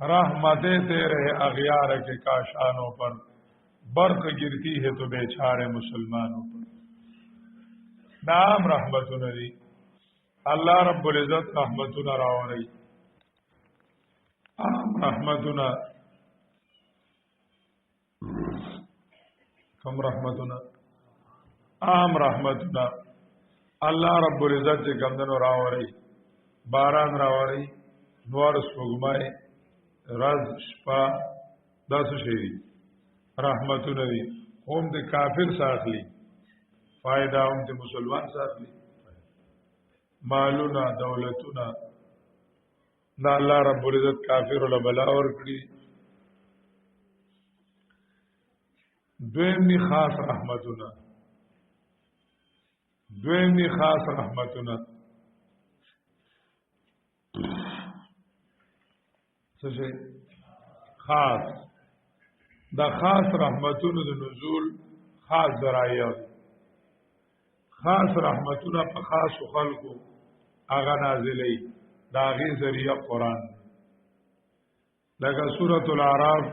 रहमतें तेरे अगियार के काशानों पर बर्क गिरती है तो बेचारे मुसलमानों पर। नाम रहमतुन दी अल्लाह रब्बुल इज्जत रहमतुन रावरी आम रहमतुन कम रहमतुन आम रहमतुन अल्लाह रब्बुल इज्जत जे गमदनो रावरी बारान रावरी नور سپوږمۍ رز شپه داسو شي رحمتونه دي هم د کافر ساخلی فائدہ هم د مسلمان ساخلی مالونه دولتونه دا الله رب العزت کافر ول بلا ور کړی دویمنی خاص رحمتونه خاص دا خاص رحمتونو د نزول خاص ذرایع خاص رحمتونه په خاص خلقو هغه نازلې دا غي ذریعہ قران لکه سورۃ الاعراف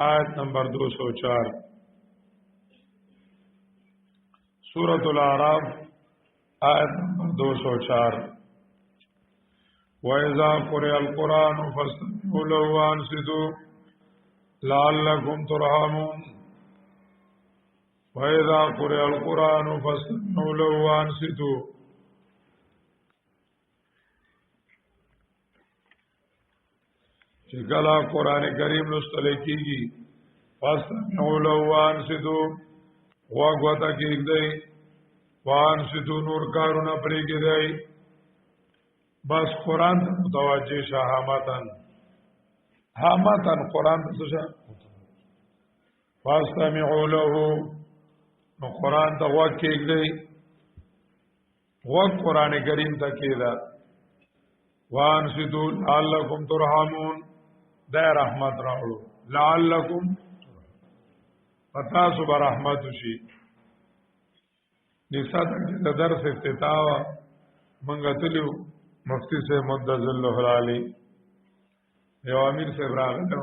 آیت نمبر 204 سورۃ الاعراف آیت نمبر 204 وَإِذَا قُرِئَ الْقُرْآنُ فَاسْتَمِعُوا لَهُ وَأَنصِتُوا لَعَلَّكُمْ تُرْحَمُونَ وَإِذَا قُرِئَ الْقُرْآنُ فَاسْتَمِعُوا لَهُ وَأَنصِتُوا چې کله قرآن کریم لوستل کیږي فَاسْتَمِعُوا لَهُ وَأَنصِتُوا وَغوَتَ کېږدئ وَأَنصِتُوا نور کارونه پرې کېږدئ بس قرآن ته متوجه شه حامتن قرآن ته شه فاستمعوا له نو قرآن ته غوږ کېږدئ غوږ قرآن کریم ته کېږده وانصتوا لعلکم ترحمون دا رحمت راوړو لعلکم پتاسو به رحمت شي نساء د درس افتتاح منګه تلو مفتی سے مدذ اللہ علی یو امیر سے راغلو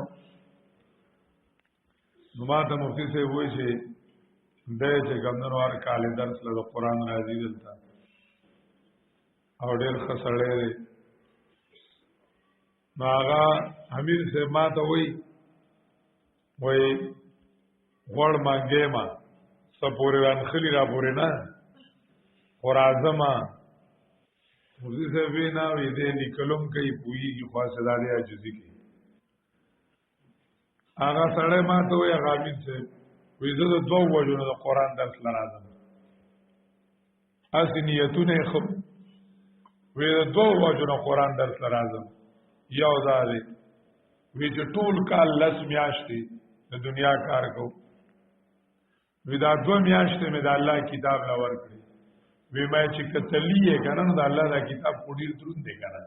نو ما ته مفتی سے وای شي د چې ګمنو ور کال درس له قرآن راځي دلته او ډېر خسړې نو هغه امیر سے ما ته وای غوړ مانګې ما سپورې وان خلی را پورې نه اور اعظم موزی صاحب نه وې دې نکلم کوي پوېږي خاصه دالې عجزي کوي هغه سره ما ته وې غامین سے وې زه د دوه وجونو د قران درس لرازم اسی نیتونه خو وې د دوه وجونو قران درس لرازم یو ځای وې چې ټول کال لس میاشتې د دنیا کار کو وې دا دوه میاشتې مې د الله کتاب لور کړی وی ما چې کتلیه کنه نو د الله دا کتاب کوډیر درون دی کنه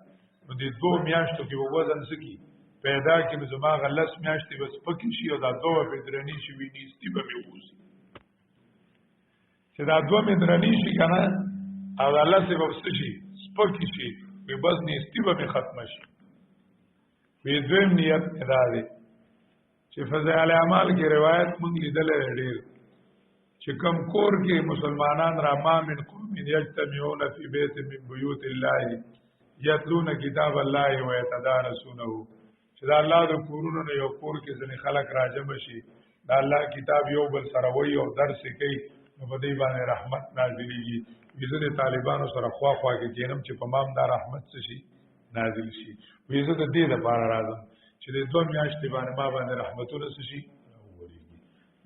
نو د 2 میاشتو کې وزن سکی پیدا کې زما غلس میاشتې بس پکې شي او دا 2 بدرنی شي وی نيستي به ووسی چې دا 2 بدرنی شي کنه او الله سبب شي پکې شي وی بس نيستي به ختم شي وی دویم نیت ادا دی چې فضائل اعمال کې روایت مونږ لیدل ډېر چې کم کور کې مسلمانان را ما من قوم یجتمعون فی بیت من بیوت الله یتلون کتاب الله و یتدارسونه چې دا الله د کورونو نه یو کور کې ځنې خلک راجم شي دا الله کتاب یو بل سره وایي او درس کوي نو په دې باندې رحمت نازلېږي ویزه طالبانو سره خوا کې کینم چې په مام دا رحمت شي نازل شي ویزه د دې لپاره راځم چې د 2 میاشتې باندې ما باندې رحمتونه شي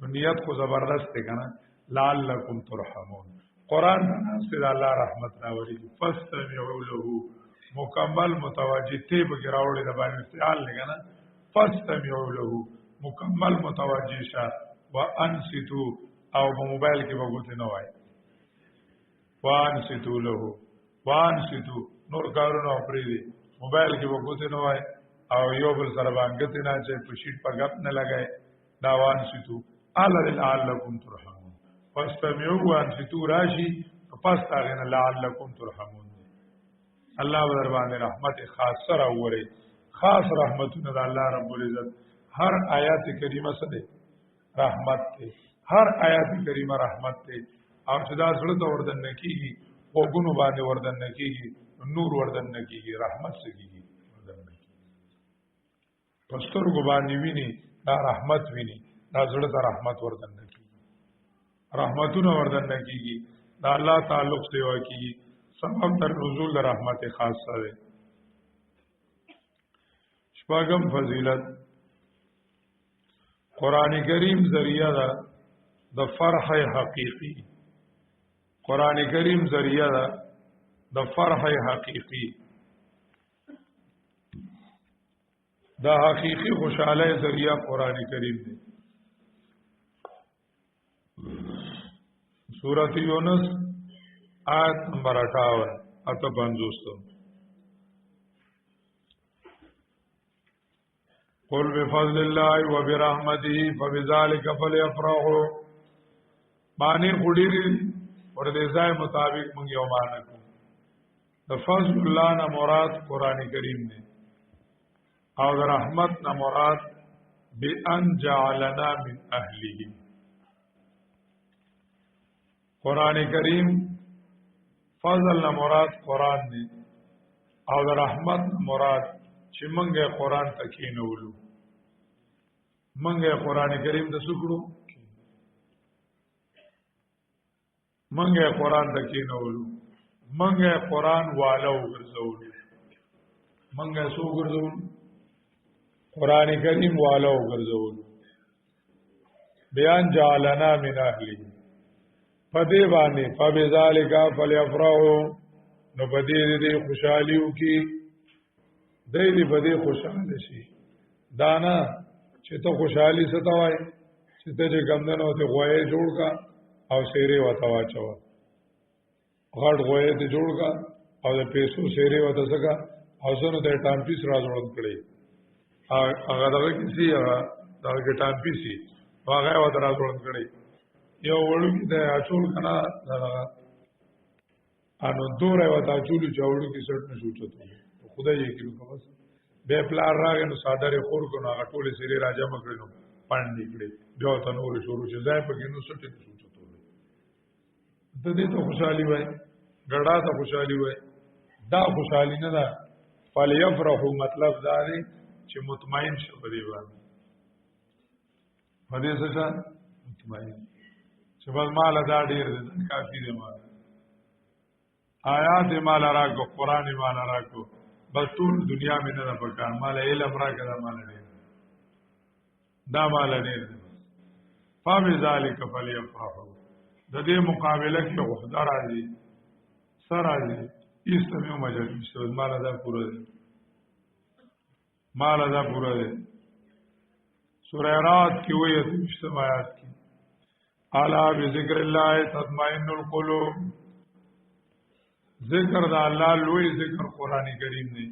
نو نیت کو زبردست دی کنه لعلکم ترحمون قرآن سے اللہ رحمت راوڑی فاستمعوا له مکمل متوجہ تی بگراوڑی دبانی افتعال لگا نا فاستمعوا له مکمل متوجہ شا وانصتو او موبائل کی بگوتی نوائی وانصتو له وانصتو نور کارونو اپریدی موبائل کی بگوتی نوائی او یو بل سربانگتی نا چاہے پشیٹ پا گپ نلگئے دا وانصتو لعلکم ترحمون فاستمعوا وانصتوا راشي فاستغفر لعلكم ترحمون الله در باندې رحمت خاصه راوړي خاص رحمتونه د الله رب العزت هر آیات کریمه سره رحمت ته هر آیات کریمه رحمت ته او چې دا زړه ته وردن کیږي وګونو باندې وردن کیږي نور وردن کیږي رحمت سکیږي وردن کیږي پستر کو باندې ویني دا رحمت ویني دا زړه ته رحمت وردن کیږي رحمتونه وردن کیږي دا الله تعلق سیوا کیږي سبب تر نزول رحمت خاصه ده شپږم فضیلت قران کریم ذریعہ ده د فرح حقیقی قران کریم ذریعہ ده د فرح حقیقی دا حقیقی خوشاله ذریعہ قران کریم دی سورۃ یونس آیت نمبر 58 اته 50 قل بفضل الله وبرحمته فبذلك فليفرحوا معنی خډيري ور دې ځای مطابق مونږ یو معنی کوو د فضل الله نه مراد قران کریم دی او د رحمت نه مراد بان جعلنا من اهله قران کریم فضل نه مراد قران دی او د رحمت نه مراد چې مونږه قران تکینولو مونږه قران کریم د سکړو مونږه قران تکینولو مونږه قران والو ګرځولو مونږه سو ګرځولو قران کریم والو ګرځولو بیان جعلنا من اهلی پدې باندې فبذالک فلیفرحوا نو پدې دې خوشحالیو کې دایلی بده خوشاله شي دانا چې ته خوشحالي ستوای چې ته چې ګمندنو ته غوې جوړ کا او سیره وتا واچو غړ غوې ته جوړ کا او د پیسو سیره وتا سکا او زنه ته ټام پیس را جوړ کړی هغه دغه کسی هغه دغه ټام پیسي هغه وتا را جوړ کړی یو وړو کې د اچول کنا دغه انو دوره وتا چولو چاوړو کې سټ نه شوچته خدای یې کړو کوس به پلار راغی نو صادره خور کو نو ټوله سری راځه مکړو پاندې کړي بیا ته نور شروع شي ځای په کې نو سټ نه شوچته د دې ته خوشحالي وای ګړه ته خوشحالي وای دا خوشحالي نه ده فلیفرحوا مطلب دا دی چې مطمئن شو په دې باندې باندې څه مطمئن چې بل مال دا ډیر دی کافی دی مال آیات مال راکو قران مال راکو بس ټول دنیا مې نه پکار مال علم راکړه مال ډیر دا مال ډیر دی فبذالک فلیفرحوا د دې مقابله کې وحده راځي سره راځي ایستمه مجلس مال دا پوره دی مال دا پوره دی سورہ رات کې وایي ته آیات کې الا بذکر الله تطمئن القلوب ذکر دا الله لوی ذکر قران کریم دی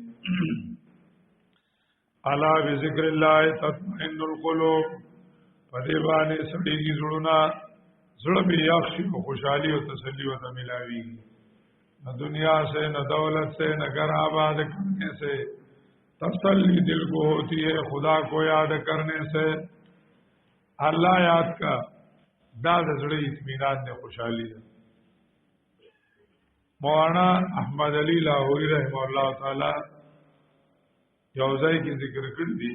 الا بذکر الله تطمئن القلوب پدې باندې سړيږي زړونه زړه به یاخشي او خوشحالي او تسلی او ته ملاوي نہ دنیا سے نہ دولت سے نہ گھر آباد کرنے سے تسلی دل کو ہوتی ہے خدا کو یاد کرنے سے اللہ یاد کا دا د زړه اطمینان نه خوشحالي ده مولانا احمد علی لاہوری رحمه الله تعالی یو ځای کې ذکر کړی دی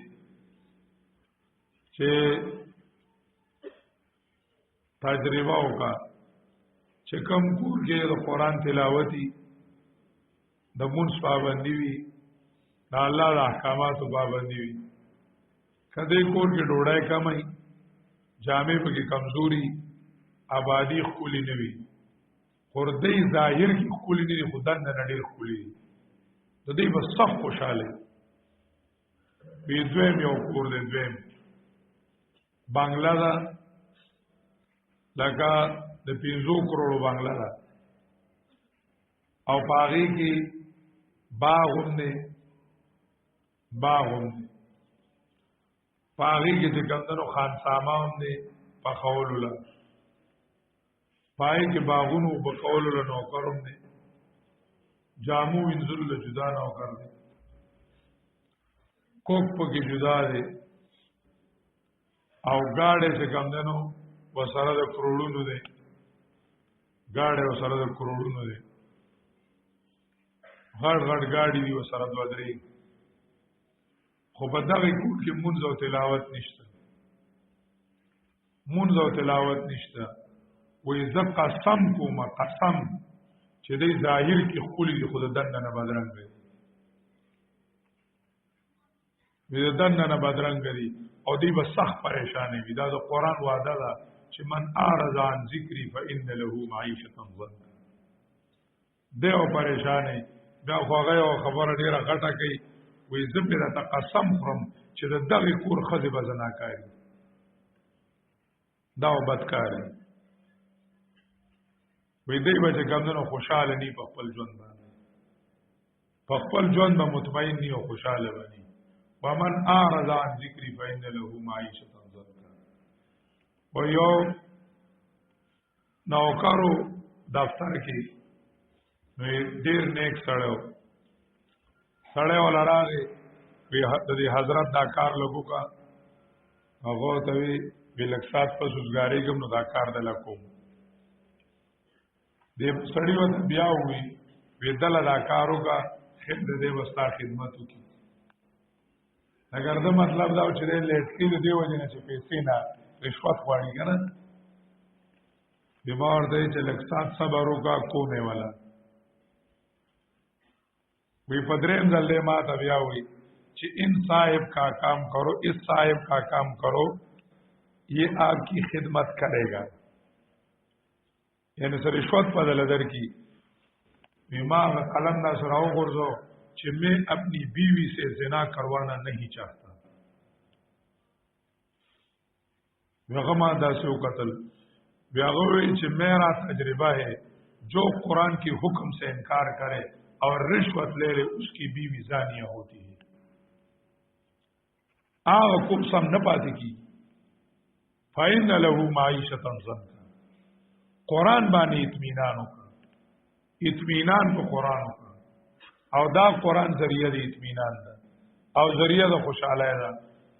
چې تجربه وکړه چې کوم کور کې د قران تلاوتي د مونږ پابندي وي د الله د احکاماتو پابندي وي کله کور کې ډوډۍ کمای جامع پکې کمزوري آبادی خولي نه وي خردی ظاهر کې خولي نه خدان نه ډېر خولي د دې بس صف خوشاله وي دویم یو کور دې دویم بنگلا دا لکه د 500 کروڑو بنگلا دا او پاغي کې باغونه پاغي کې د کندنو خان سامان دي په خول الله پای کې باغونو په خول الله نو کروم دي جامو انزل له جدا نو کړ دي کوک پکې جدا دی او گاڑی سے کم دنو و سره د کروڑونو دی گاڑی و سره د کروڑونو دی غټ غټ گاڑی دی و سره دو درې خو په دغه کور کې مونځ او تلاوت نشته مونځ او تلاوت نشته وې ز قسم کوم قسم چې دې ظاهر کې خولي دی خود دنه نه بدرنګ دی دې دنه نه بدرنګ دی او دی به سخت پریشانې وي دا د قران وعده ده چې من اعرض عن ذکری فإن له معیشة ضنکا دیو پریشانې دا خوغه او خبره ډیره غټه کوي وې زبره تقسم خرم چې د دغه کور خزه بزنا کوي دا وبدکاري وې دی به څنګه خوشاله ني په خپل ژوند باندې په خپل ژوند باندې مطمئن ني او خوشاله وني ومن اعرض عن ذکری فإن له معیشة ضنکا و یو نوکارو دفتر کې ډیر نیک سړی ولا راغی وی حضرت دا کار لګو کا هغه ته وی بلکسات په سوزګاری کوم نو دا کار دل کوم دې سړی و بیا وی دل دا کارو کا خدمت دې وستا خدمتو کی اگر دا مطلب دا چې لیټ کې دې وجنه چې پیسې نه رشوت غواړي کنه بیمار دی چې لکسات صبر وکا کومه والا وی پدریم دل ما تا بیا ہوئی کہ ان صاحب کا کام کرو اس صاحب کا کام کرو یہ آپ کی خدمت کرے گا یعنی سر رشوت بدل در کی امام قلم نہ سراؤ غرزو کہ میں اپنی بیوی سے زنا کروانا نہیں چاہتا وغما داسو قتل بیاغوی کہ میرا تجربہ ہے جو قرآن کی حکم سے انکار کرے اور رشوت لے لے اس کی بیوی زانیہ ہوتی ہے آغا کم سم نہ پاتی کی فَإِنَّ لَهُ مَعِيشَةً ضَنْكَ قرآن بانی اطمینانو کا اطمینان کو قرآنو کا او دا قرآن ذریعہ دی اطمینان دا او ذریعہ دا خوشحالی دا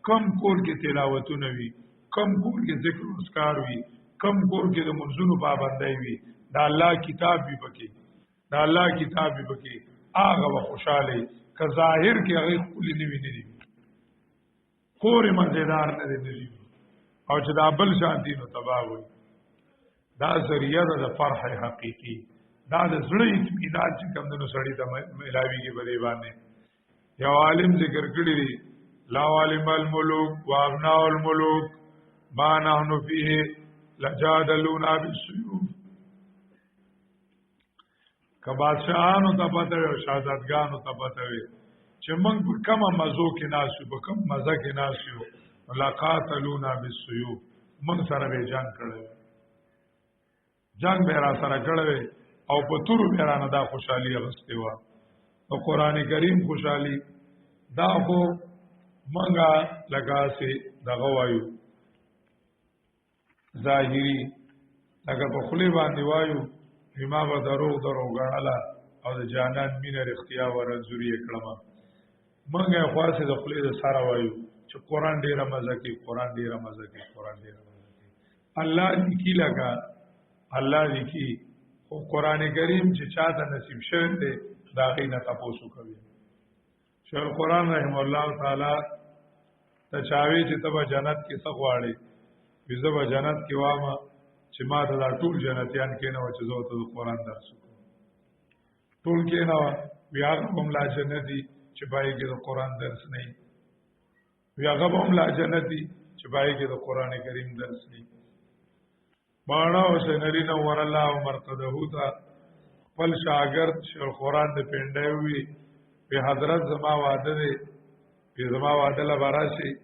کم کور کی تلاوتو نوی کم کور کی ذکر و اسکار وی کم کور کی دا منزون پابندائی وی دا اللہ کتاب بھی پکی دا الله کتاب به پکې هغه و خوشاله که ظاهر کې هغه خولي نیوي نه دي خورې مزیدار نه دي او چې دا بل شانتي نو تباہ وي دا ذریعہ د فرح حقيقي دا د زړه اطمینان چې کوم نو سړی ته ملاويږي په دی باندې یو عالم ذکر کړی دی لا عالم الملوک وابناء الملوک ما نحن فيه لجادلونا بالسيوف که بادشاہانو ته پته وي او شهزادګانو ته پته وي چې موږ په کومه مزو کې ناسو په کوم مزه کې ناسو لقاتلونا بالسيوف موږ سره به جنگ کړو جنگ به را سره کړو او په تورو به رانه دا خوشحالي غسته و او قران کریم خوشحالي دا خو منګه لگاسي دغه وایو ظاهري اگر په خلی باندې وایو ما به دروغ غړاله او د جانان مینه اختیار ورزوري کړم منګه خاصه د خلی د سره وایو چې قران ډیره مزه کوي قران ډیره مزه کوي قران ډیره مزه کوي الله دې کی لگا الله دې کی او قران کریم چې چاته نصیب شوه دې دا غینه تاسو کوي شیخ القران رحم الله تعالی ته چاوي چې تبه جنت کې څغواړي وزبه جنت کې وامه چې ما ته دا ټول جنتیان کې نه و چې زه ته قرآن درس وکړم ټول کې نه بیا هم لا جنتی چې پای کې د قرآن درس نه بیا هم لا جنتی چې پای کې د قرآن کریم درس نه باڼه حسین علی نور الله مرتده تا خپل شاګرد شیخ القرآن د پنده وی په حضرت زما وعده دی په زما وعده لا باراشي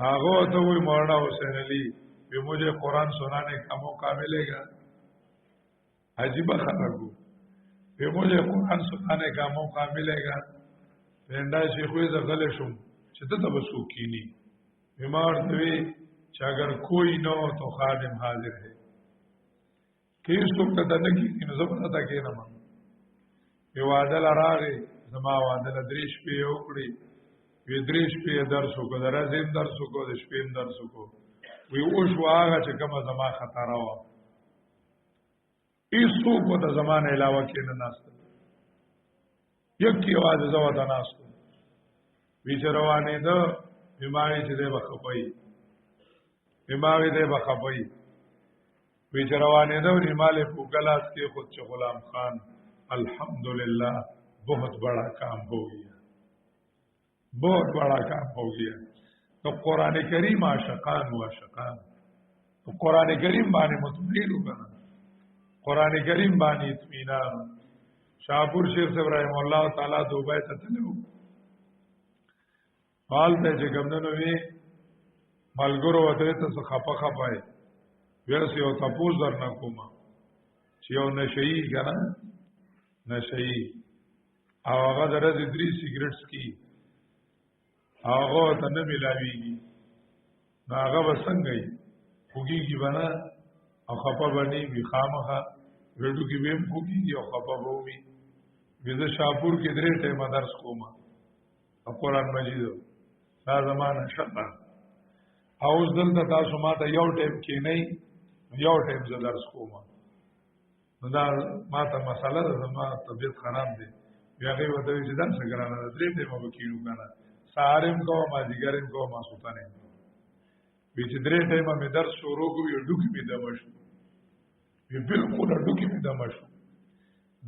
هغه ته وی مولانا حسین علی کہ مجھے قرآن سنانے کا موقع ملے گا عجیب خلقو کہ مجھے قرآن سنانے کا موقع ملے گا پینڈا شیخوی زغل شم چھتا تبسو کینی بیمار دوی کہ اگر کوئی نہ ہو تو خادم حاضر ہے کہ اس تو کتا نکی کنو زبنتا کینا من کہ وعدل راغی زما وعدل دریش پی اوکڑی وی دریش پی درس وکړو د ورځې درس وکړو د شپې درس وکړو وی اوس واغه چې کومه زما خطر راو ایسو کو د زمانه علاوه کې نه ناست یک کی आवाज زو د ناست وی چې روانې ده بیماری چې ده بخپای بیماری ده بخپای وی چې روانې ده ریماله په ګلاس کې خود چې غلام خان الحمدللہ بہت بڑا کام ہو گیا بہت بڑا کام ہو گیا تو قرآن کریم عاشقان و عاشقان تو قرآن کریم باندې مطمئن وګڼه قرآن کریم باندې اطمینان شاپور شیخ صاحب رحم الله تعالی دوبه ته تلو حال ته چې ګمندنو وی ملګرو وته ته خپه خپای ورسې او تاسو درنه کومه چې یو نشئی کنه نشئی او هغه درځي 3 سیګریټس کی هغه ته نه ملاویږي هغه وسنګي خوږیږي بنا او خپه باندې وی خامخه ورډو کې ویم خوږیږي او خپه ووي وزه شاپور کې درې ټیمه درس کومه قرآن مجید دا زمانه شته او دلته تاسو ماته یو ټیم کې نه یو ټیم ز درس کومه نو دا ماته مساله ده زما طبيعت خراب دي بیا غي وته چې دا څنګه نه درې ټیمه وکینو کنه سارم کو ما دیګرم کو ما سوتانه وی چې درې ټیمه مې درس شروع کوی ډوکی مې دمشو وی بالکل ډوکی مې دمشو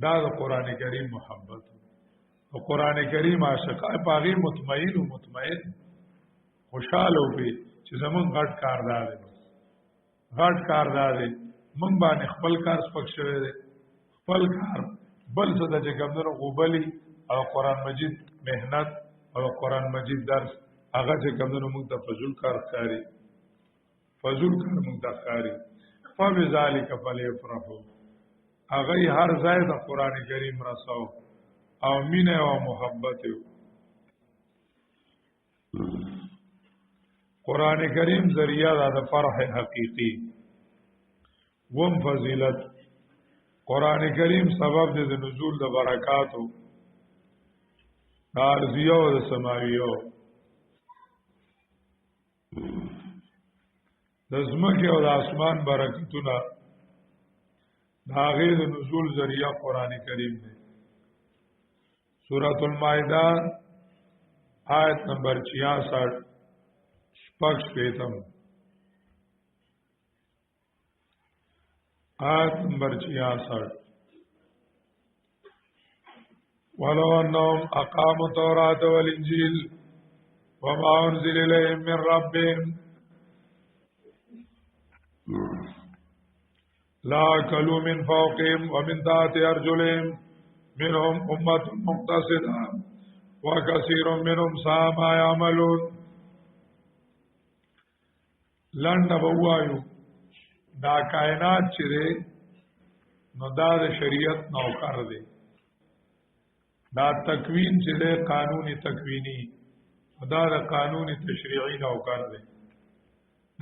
دا د قران کریم محبت او قران کریم عاشق پاغي مطمئن او مطمئن خوشاله وي چې زمون غټ کاردار دی غټ کاردار دی مونږ باندې خپل کار سپک شوی دی خپل کار بل څه د جګمنو غوبلی او قران مجید مهنت او قران مجید درس هغه چې کومو موږ ته فضل کار ښکاری فضل کار موږ ته ښکاری فبذالک فلیفرحوا هغه هر ځای د قران کریم رسو او مینه او محبت قران کریم ذریعہ د فرح حقیقی وم فضیلت قران کریم سبب د نزول د برکاتو ارضیو او سماویو د زمکه او د اسمان برکتونه دا غیر د نزول ذریعہ قران کریم دی سورۃ المائدہ آیت نمبر 66 شپږ شپیتم آیت نمبر 66 ولو انهم اقاموا التوراة والانجيل وما انزل اليهم من ربهم لا اكلوا من فوقهم ومن تحت ارجلهم منهم امة مقتصدة وكثير منهم ساء ما يعملون لند بوایو دا کائنات چې نو دا د شریعت نوکر دی دا تکوین چې له قانوني تکوینی دا د قانوني تشریعي نوکر دی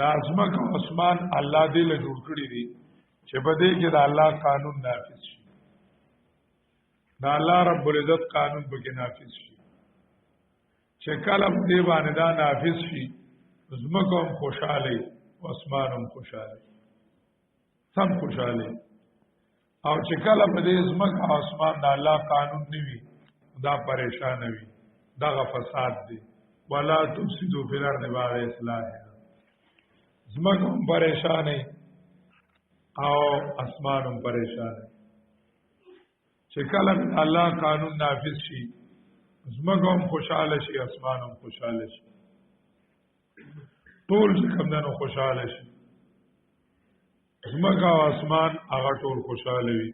دا ازمکه اسمان الله دې له جوړ کړی دی چې په دې کې د الله قانون نافذ شي دا الله رب العزت قانون به کې نافذ شي چې کله دې باندې دا نافذ شي ازمکه هم خوشاله او اسمان هم خوشاله سم خوشاله او چې کله په دې ازمکه او اسمان د الله قانون نیوي دا پریشان وي دا فساد دی ولا تفسدوا فی الارض بعد اصلاحها زمکه هم پریشان او اسمان هم پریشان چې کله الله قانون نافذ شي زمکه هم خوشاله شي اسمان هم خوشاله شي ټول چې کومنه خوشاله شي زمکه او اسمان هغه ټول خوشاله وي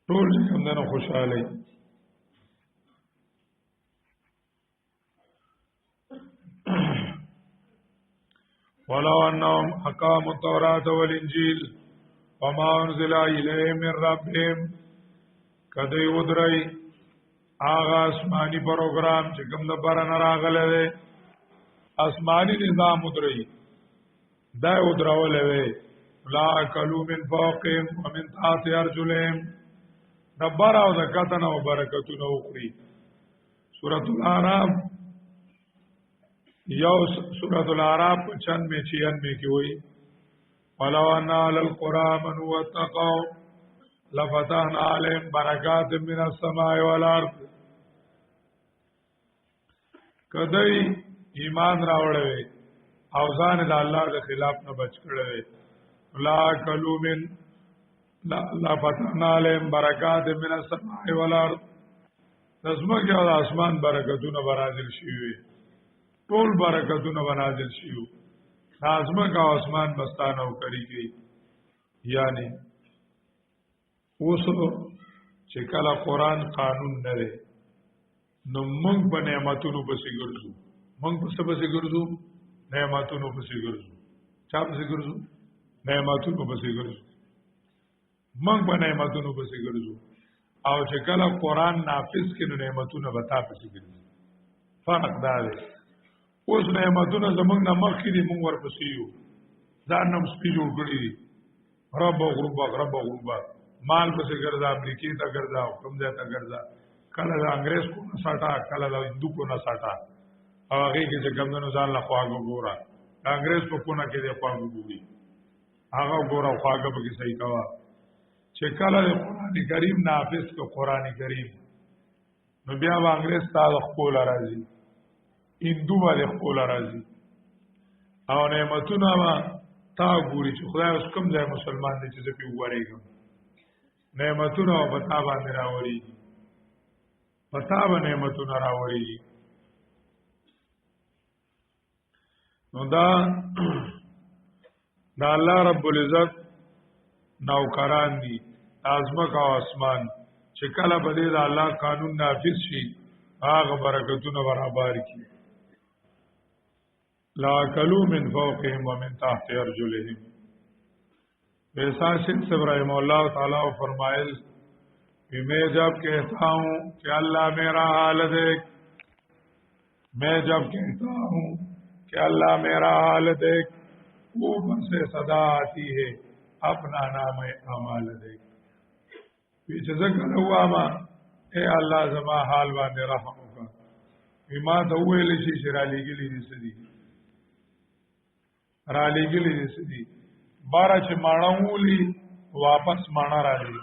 ټول چې کومنه خوشاله ولو انهم اقاموا التوراة والانجيل وما انزل اليهم من ربهم کدی ودرای آغا آسمانی پروگرام چې کوم د باران راغله وي آسمانی نظام ودرای دا ودراول وي لا کلوا من فوقهم ومن تحت ارجلهم دبر او د کتن او برکتونه وکړي سورۃ الاعراف یو سورۃ الاعراف 95 96 کې وایي ولو ان علی القرى من واتقوا لفتحنا عليهم برکات من السماء والارض. کدی ایمان راوړوي او ځان د الله د خلاف نه بچ کړي لا کلو من لا فتحنا عليهم برکات من السماء والارض. دزمکه او اسمان برکتونه برازل شي ټول برکتونه بنازل شي لازمکه او اسمان مستانه او کړی یعنی اوس چې کله قران قانون نه لري نو موږ په نعمتونو پسې ګرځو موږ په څه پسې ګرځو نعمتونو پسې ګرځو چا پسې ګرځو نعمتونو پسې ګرځو موږ په نعمتونو پسې ګرځو او چې کله قران نافذ کړي نعمتونه به تا پسې ګرځي فرق دا دی اوس نعمتونه زمونږ نه مخکې دي موږ ورپسې یو ځان هم سپي جوړ کړي دي رب او غربا مال پسې ګرځا امریکې ته ګرځا کوم ځای ته ګرځا کله د انګريز کو نه ساټا کله د هندو کو نه ساټا او هغه کې چې کمونو ځان له خواږه ګورا د انګريز په کو نه کې د خواږه ګوري هغه ګورا خواږه به صحیح کوا چې کله د قران کریم نافذ کو قران کریم نو بیا و انګريز ته خپل راځي هندو باندې خپل راځي او نعمتونه ما تا ګوري چې خدای اوس کوم ځای مسلمان دي چې زه په وګورېږم نعمتونه او پتا باندې راوړي پتا باندې نعمتونه راوړي نو دا الله رب العزت نوکران دي ازمک او اسمان چې کله به د الله قانون نافذ شي هغه برکتونه برابر کی لا کلو من فوقهم ومن تحت ارجلهم ویسا شخص ابراہیم اللہ تعالیٰ فرمائل کہ میں جب کہتا ہوں کہ اللہ میرا حال دیکھ میں جب کہتا ہوں کہ اللہ میرا حال دیکھ اوپر سے صدا آتی ہے اپنا نام اعمال دیکھ پیچھے ذکر ہوا ما اے اللہ زما حال باندې رحم وکړه ما ته ویل شي چې را لېږلي دي سدي را لېږلي دي سدي بارا چې ماڼه وولي واپس ماڼه راځي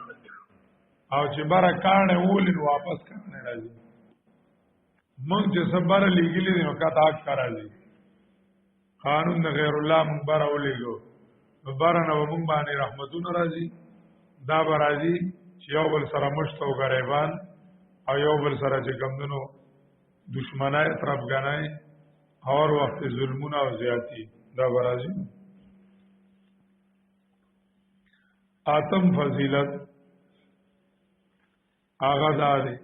او چې بارا کانه وولي واپس کانه راځي مونږ چې صبر لېږلي دي نو کاته حق راځي قانون د غیر الله مونږ بارا ولېګو نو بارا نو مونږ باندې رحمتونه راځي دا به راځي چې یو بل سره مشت او غریبان او یو بل سره چې کمدنو دشمنای طرفګانای اور وخت ظلمونه او زیاتی دا به راځي آتم فضیلت آغا دا دی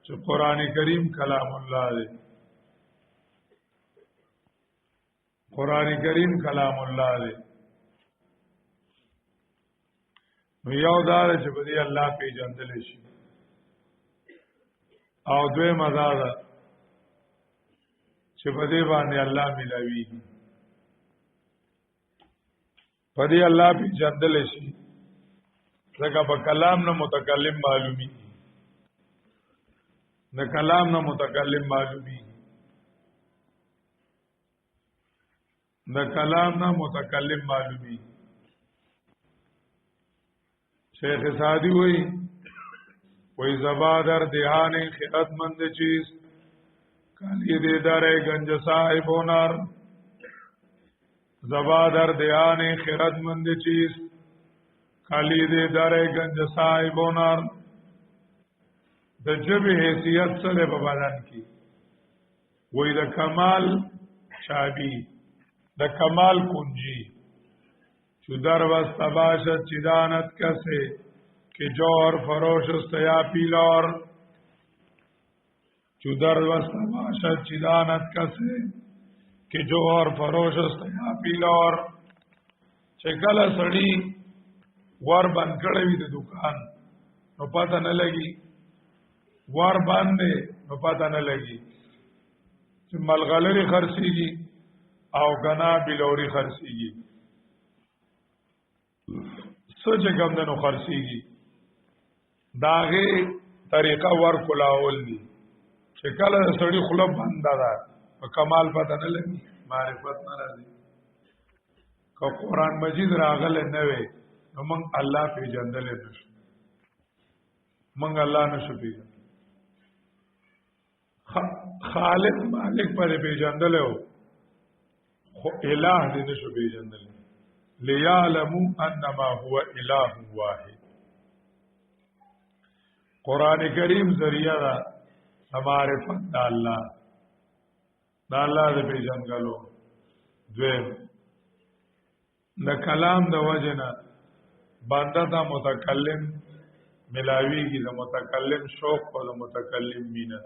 چې قرآن کریم کلام الله دی قرآن کریم کلام الله دی نو یو دا دی چې په دې الله پیژندل شي او دوی مزا ده چې په دې باندې الله ملاويږي په دې الله پیژندل شي ځکه په کلام نه متکلم معلومي نه کلام نه متکلم معلومي نه کلام نه متکلم معلومي شیخ سعدی وی زبادر دهان خیرتمند چیز کالی دے در گنج صاحب نار زبادر دهان خیرتمند چیز کالی دے در گنج صاحب نار د جب حیثیت سره په بدن کې وی د کمال شابی د کمال کنجی چو در وست باشد چیدانت کسے کہ جوہر فروش استیا پیلور چو در وست باشد چیدانت کسے کہ جوہر فروش استیا پیلور چکل سڑی ور بند کړی د دکان نو پته نه لګي ور باندې نو پته نه لګي چې ملغلری خرڅيږي او غنا بلوري خرڅيږي سوچ کم دنو خرڅيږي داغه طریقه ور کولاول دي چې کله د سړي خوله بنده ده په کمال پته نه لګي معرفت نه راځي که قرآن مجید راغلی نه وي نو موږ الله پیژندلی نشو موږ الله نشو پیژندلی خالق مالک پر پیژندلی و خو الہ دې نشو پیژندلی لیعلمو انما هو الہ واحد قرآن کریم ذریعہ دا معرفت دا اللہ دا پیژندلو دویم دا کلام دا وجنا بنده تا متکلم ملاویگی دا متکلم شوق و دا متکلم مینا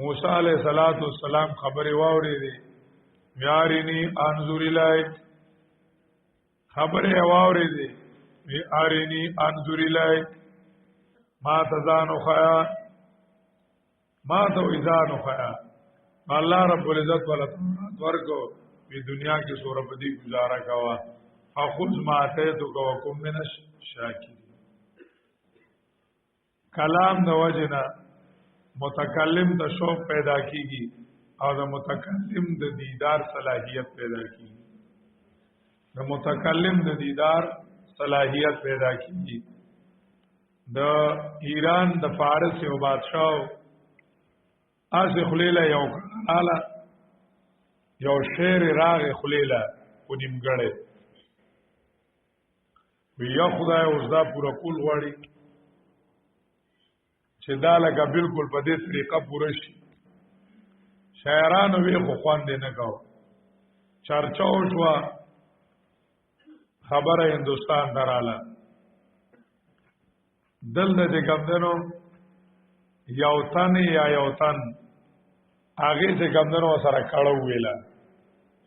موسیٰ علیہ السلام خبری واوری دی میارینی انظر الیک خبری واوری دی میارینی انظر الیک ما تزانو خیا ما تو ایزانو خیا اللہ رب العزت والا تورات ورکو پی دنیا کی سورپدی گزارا کوا فخذ ما آتیتو کوا کم من الشاکرین کلام دا وجنا متکلم دا شوق پیدا کیگی او دا متکلم دا دیدار صلاحیت پیدا کیگی دا متکلم دا دیدار صلاحیت پیدا کیگی دا ایران دا فارس یو بادشاہ آسی خلیلہ یو کنالا یو شیر راغ خلیلہ و نیمگڑے وی یا خدای اوزدا پورا کول غواړي چې دا لکه بالکل په دې طریقه پوره شي شاعرانو وی خو خوان دی نه کاو چرچاو شو خبره هندستان دراله دل د ګمدنو یو تن یا یو تن هغه چې ګمدنو سره کړه ویلا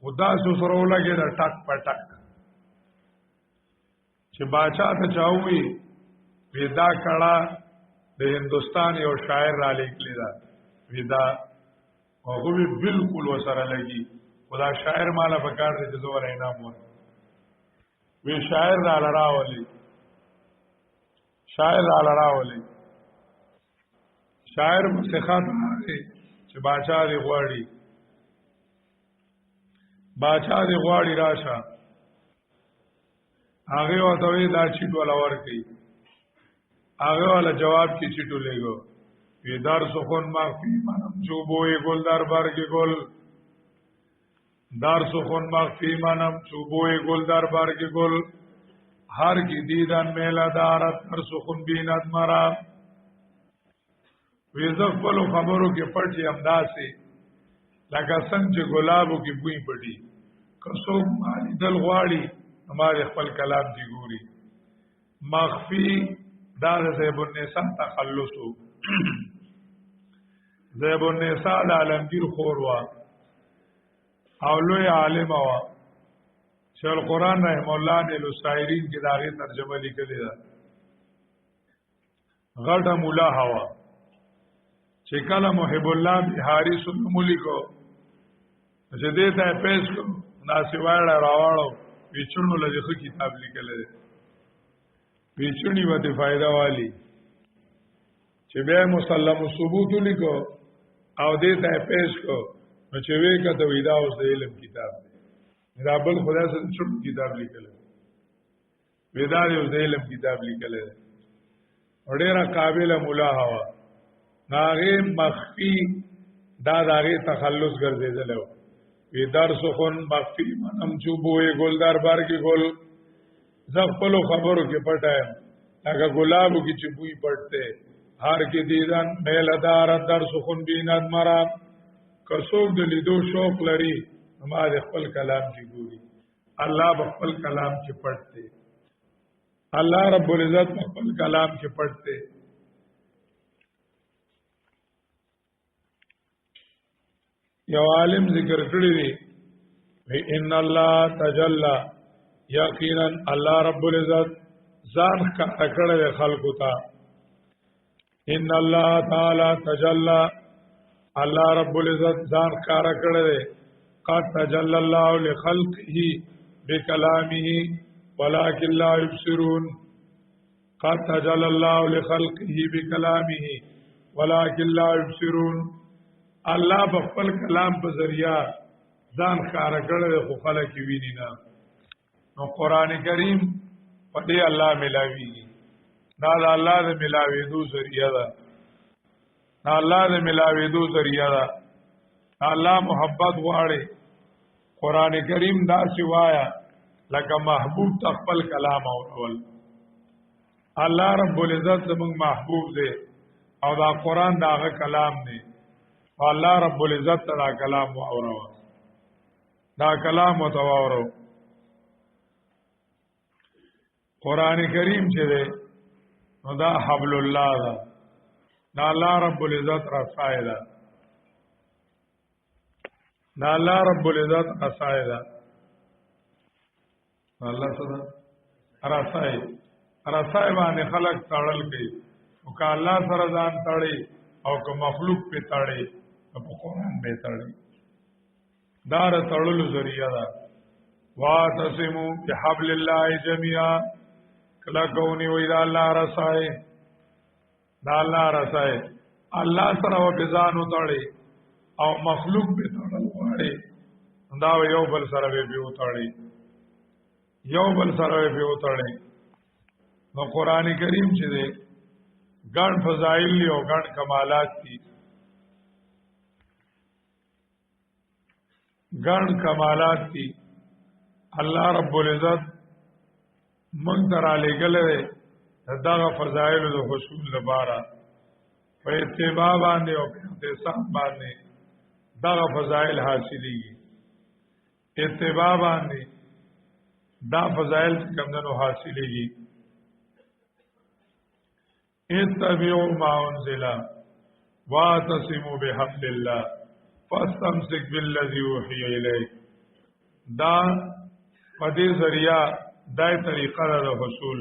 خدا سره ولګي دا ټک پټک چې باچا ته چاوي ودا کړه د هندستان یو شاعر را لیکلی دا ودا هغه بالکل وسره لګي خدا شاعر مالا پکار دې زور انعام ورکړي وی شاعر را لراولي شاعر را لراولي شاعر مستخات راغی چې باچا دی غواړي راشه هغه وته وی دا چیټ ولا ورکی هغه والا جواب کی چیټو لګو وی دار سخن مخفی منم چوبوی گل در برگ گل دار سخن مخفی منم چوبوی گل در برگ گل هر کی دیدن میلا دارت هر سخن بیند مرا وی زخبلو خبرو کې پټي امداسي لکه څنګه چې ګلابو کې بوئی پټي کسو مالی دل غواړي ہمارے خپل کلام دی ګوري مخفی دا زیب النساء تخلصو زیب النساء د عالمگیر خور وا او لوی عالم وا چې القرآن رحم الله د لسائرین کې داغه ترجمه لیکلی ده غټه مولا هوا چې کله محب الله بهاری سلمولی کو چې دې ته پیش کو ناسیواړه راوړو پیچونو لږه خو کتاب لیکل دي پیچونی وته فائدہ والی چې به مسلم ثبوت لیکو او دې ته پیش کو نو چې وې کته وېدا اوس د علم کتاب دی دا بل خدای سره څو کتاب لیکل وېدا اوس د علم کتاب لیکل دي ډېر قابل مولا هوا ناغه مخفی دا داغه تخلص ګرځیدل وی در سخن مخفی منم چوبوی گل در برگ گل زخپلو خبرو کې پټایم لکه گلابو کې چوبوی پټته هر کې دیدن میل دار در سخن بیند مرا کڅوګ د لیدو شوق لري ما د خپل کلام کې ګوري الله خپل کلام کې پټته الله رب العزت خپل کلام کې پټته یو عالم ذکر کړی دی ان الله تجلا یقینا الله رب العزت ځان کا کړل خلقو ته ان الله تعالی تجلا الله رب العزت ځان کار کړل قد تجلا الله لخلقه بكلامه ولكن لا يبصرون قد تجلا الله لخلقه بكلامه ولکن لا یبصرون الله په خپل کلام په ذریعہ ځان ښکار کړل خو خلک ویني نه. نو قران کریم په دې الله ملاويږي. دا الله د ملاويدو ذریعہ ده. دا الله د ملاويدو ذریعہ ده. الله محبت غواړي. قران کریم دا سوایا لکه محبوب تخپل کلام اورول. الله رب العزت زموږ محبوب دی او دا قران داغه کلام دی. الله رب العزت دا کلام اورو. دا کلام متواورو. قران کریم چې دی نو دا حبل الله دا. دا الله رب العزت رسای دا. دا الله رب العزت رسای دا. الله صدا رسای رسای باندې خلق تړل کوي او که الله سره ځان تړي او که مخلوق په تړي په قرآن به تړي. دا تړلو ذریعہ ده. واعتصموا بحبل الله جميعا کله کوونی وی دا الله رسای. دا الله رسای الله سره و بزانو تړي او مخلوق به تړل غواړي دا یو بل سره به تړي یو بل سره به وتړي. نو قران کریم چې دی ګڼ فضایل او ګڼ کمالات دي. ګڼ کمالات دي. الله رب العزت موږ ته را لېږلی دغه فضایل د حصول لپاره په اتباع باندې او په احتساب باندې دغه فضایل حاصلېږي. اتباع باندې دا فضائل کمدنو حاصلېږي. اتبعوا ما انزل واعتصموا بحبل الله فاستمسك بالذي اوحي اليك. دا پدې ذریعہ دای طریقه د حصول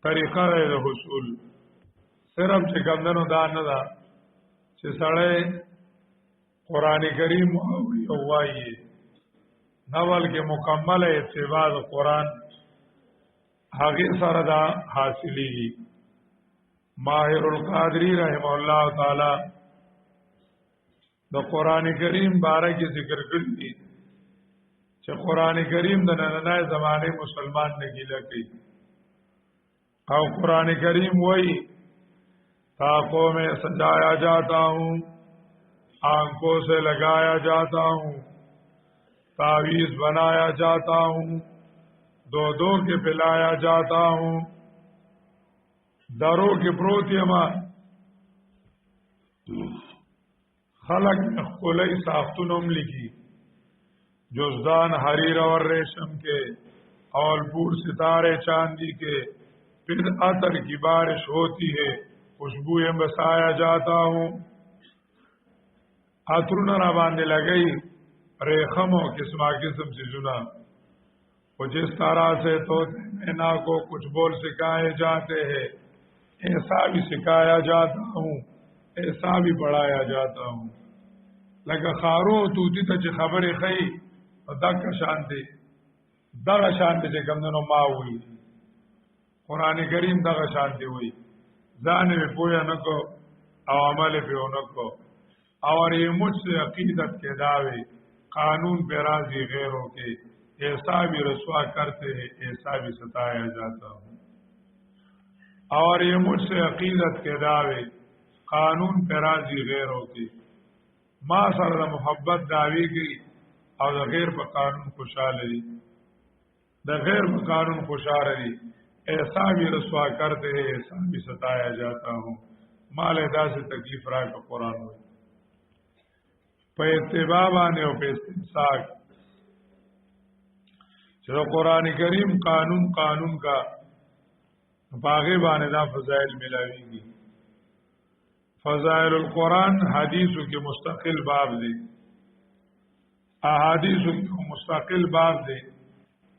طریقه د حصول صرف چې کمدنو دا نه ده چې سړی قران کریم او وایي نوال کې مکمل اتباع د قرآن هغه سره دا حاصلېږي. ماهر القادری رحم الله تعالی د قران کریم باره کې ذکر کړی چې قران کریم د نننۍ زمانه مسلمان نه ګیله کوي او قران کریم وایي تاقوں میں سجایا جاتا ہوں آنکھوں سے لگایا جاتا ہوں تعویذ بنایا جاتا ہوں دو دو کے پلایا جاتا ہوں دروں کے پروتیما خلق خلئی ساختنم لکھی جزدان حریر اور ریشم کے اور پور ستارے چاندی کے پھر عطر کی بارش ہوتی ہے خوشبوئیں بسایا جاتا ہوں عطرنا را باندے لگئی ریخموں قسمہ قسم سے جنا وہ جس طرح سے تو مینا کو کچھ بول سکھائے جاتے ہیں ایسا بھی سکھایا جاتا ہوں ایسا بھی پڑھایا جاتا ہوں. لکه خارو توتی ته چې خبرې خی دغه شان دی چې کمدنو ما وی قرآن کریم دغه شان دی وی ځان به پویا نکو او عمل به نکو اور یہ مجھ سے عقیدت کے دعوے قانون پہ راضی غیروں کے ایسا بھی رسوا کرتے ہیں ایسا بھی ستایا جاتا ہوں. اور یہ مجھ سے عقیدت کے دعوے قانون پہ راضی غیروں کے ما سره د محبت دعوی کی او د غیر په قانون خوشاله دي د غیر په قانون خوشاله دي ایسا بھی رسوا کرتے ہیں ایسا بھی ستایا جاتا ہوں. مال ادا سے تکلیف را کا قرآن ہوئی په اتباع باندې او په استمساک چې قرآن کریم قانون کا باغی باندې دا فضائل ملاویږي. فضائل القرآن حدیثو کې مستقل باب دی احادیثو کې مستقل باب دی.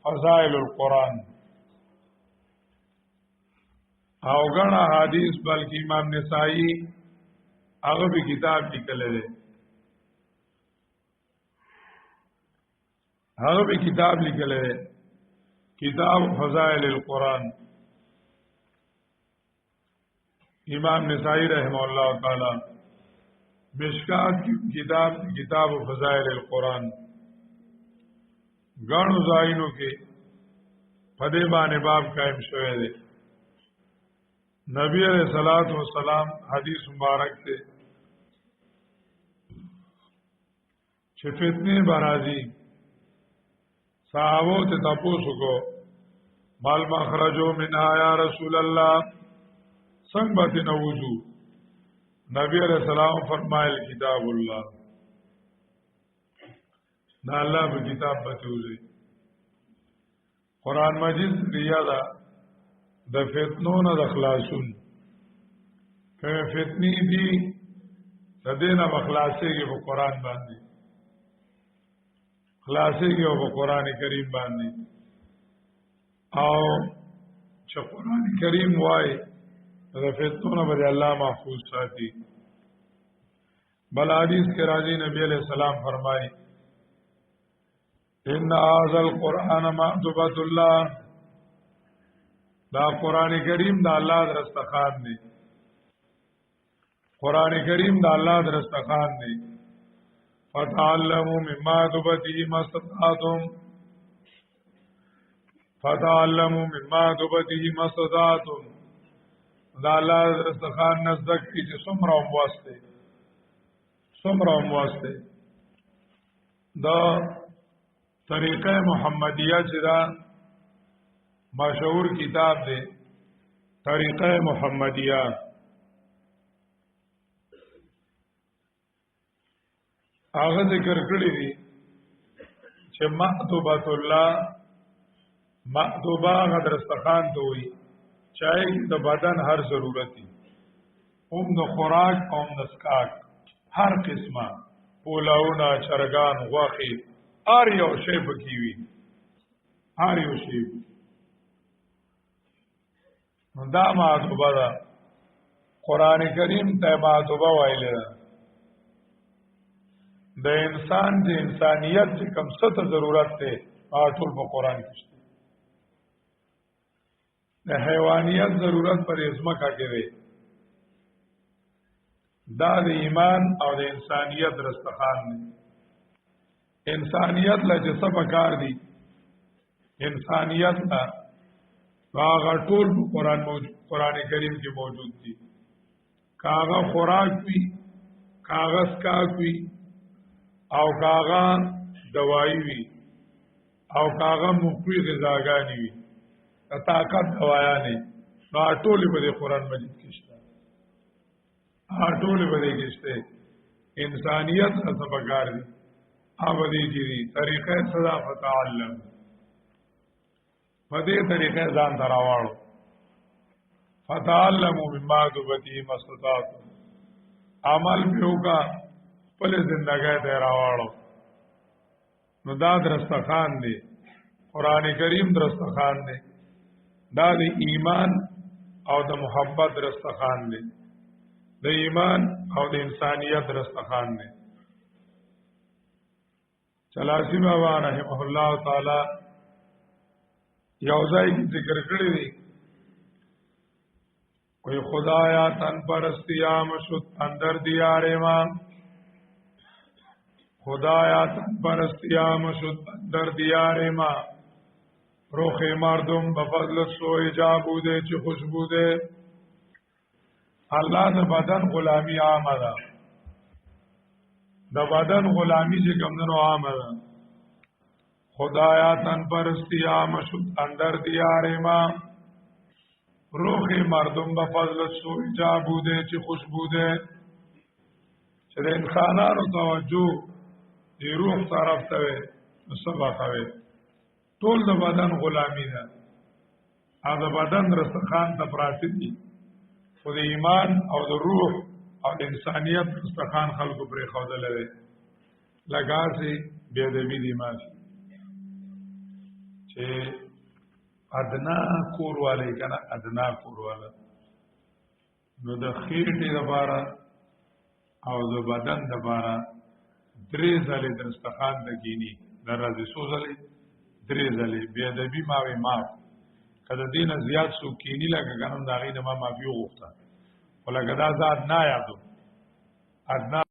فضائل القرآن او غنا حدیث بلکې امام نسائی هغه به کتاب لیکل دی کتاب فضائل القرآن. امام نسائی رحمه الله تعالی مشکات کتاب فضائل القرآن غاڼو ځایونو کې پدې باندې باب قائم شوی دی. نبی علیہ الصلوۃ والسلام حدیث مبارک سے چې فتنه برازي صحابو ته تاسو کو مال مخرجو منها یا رسول الله څنګه به نوځو. نبی علیہ السلام فرمایل کتاب الله دا الله په کتاب بتوزي. قرآن مجید ریاضه د فتنو نه د خلاصون که فتنی دی د دینه خلاصيږي په قرآن باندې خلاصيږي او په قرآن کریم باندې او چې قرآن کریم وای د فتنو نه به الله محفوظ ساتي. بل حدیث کې راځي نبی علیہ السلام فرمایي ان هذا القرآن معذبۃ الله دا قرآن کریم دا الله درستخان دی. قرآن کریم دا الله درستخان دی. فتعلموا مما ذبته ما استطعتم فتعلموا مما ذبته ما استطعتم دا الله درستخان نزدک کی چې څومره واسطه دا طریقه محمدیه چې دا مشهور کتاب دی طریقه محمدیه هغه ذکر کړی دی چې مأدوبۃ الله مأدوبه غدرستخان ته وي چای د بدن هر ضرورت دی هم د خوراک او د اسکاک هر قسمه پولاونه چرګان غوخي هر یو شی پکې وي هر یو شی دا معذوبه ده. قرآن کریم ته معذوبه وایله د انسان د انسانیت چې کوم څه ته ضرورت ده ټول په قرآن کې شته. د حیوانیت ضرورت پر ازمکه کې دی دا د ایمان او د انسانیت رستخان دی. انسانیت لا چې څه پکار دی انسانیت لا هغه ټول قرآن کریم کې موجود دي. کاغه خوراک وي کاغذ کاک وي او کاغه دوايي وي او کاغه مقوي غذاګانی وي طاقت دوايانې نو ټول په قرآن مجید کې شته. ټول په دې کې شته. انسانیت څه پکار دی هغه دې چې طریقې صدا فتعلم په دې طریقې ځان دراوړو. فتعلموا مما ذبته ما استطعتم عمل پیوکا خپل زندګۍ ته راوړو. نو دا درستخان دی قرآن کریم درستخان دی. دا د ایمان او د محبت درستخان دی. د ایمان او د انسانیت درستخان دی. چلاسی بابا رحمه الله تعالی یوځای کی ذکر کړی دی کوئی خدایا تن پرستیام شد اندر دیار ما خدایا تن پرستیام شد اندر دیار ما روخ مردم بفضل سو ایجابو دے چی خوشبو دے. اللہ دا بدن غلامی آمده دا بدن غلامی چی کمدنو آمده خدایا تن پرستی آمشد اندر دیار ما روخ مردم بفضل سو ایجابو دے چی خوشبو دے. چی دا انسانانو توجه دی روح طرف تاوے نصبا خوے ټول د بدن غلامی ده. دا بدن رستخان ته پراته دي خو د ایمان او د روح او د انسانیت رستخان خلکو پرې خوده لوي لګاسي بیا د وی دی ماشي چې ادنا کور والے کنه ادنا کور والا نو د خېټې لپاره او د بدن لپاره درې ځلې درستخان د کینی درځي سوزلې درې ځلې بیا د بي ماوي ما کله دینه زیات سو کینی لکه ګنم دا غینه ما مافي وغوښته ولکه دا ذات نه یادو ادنا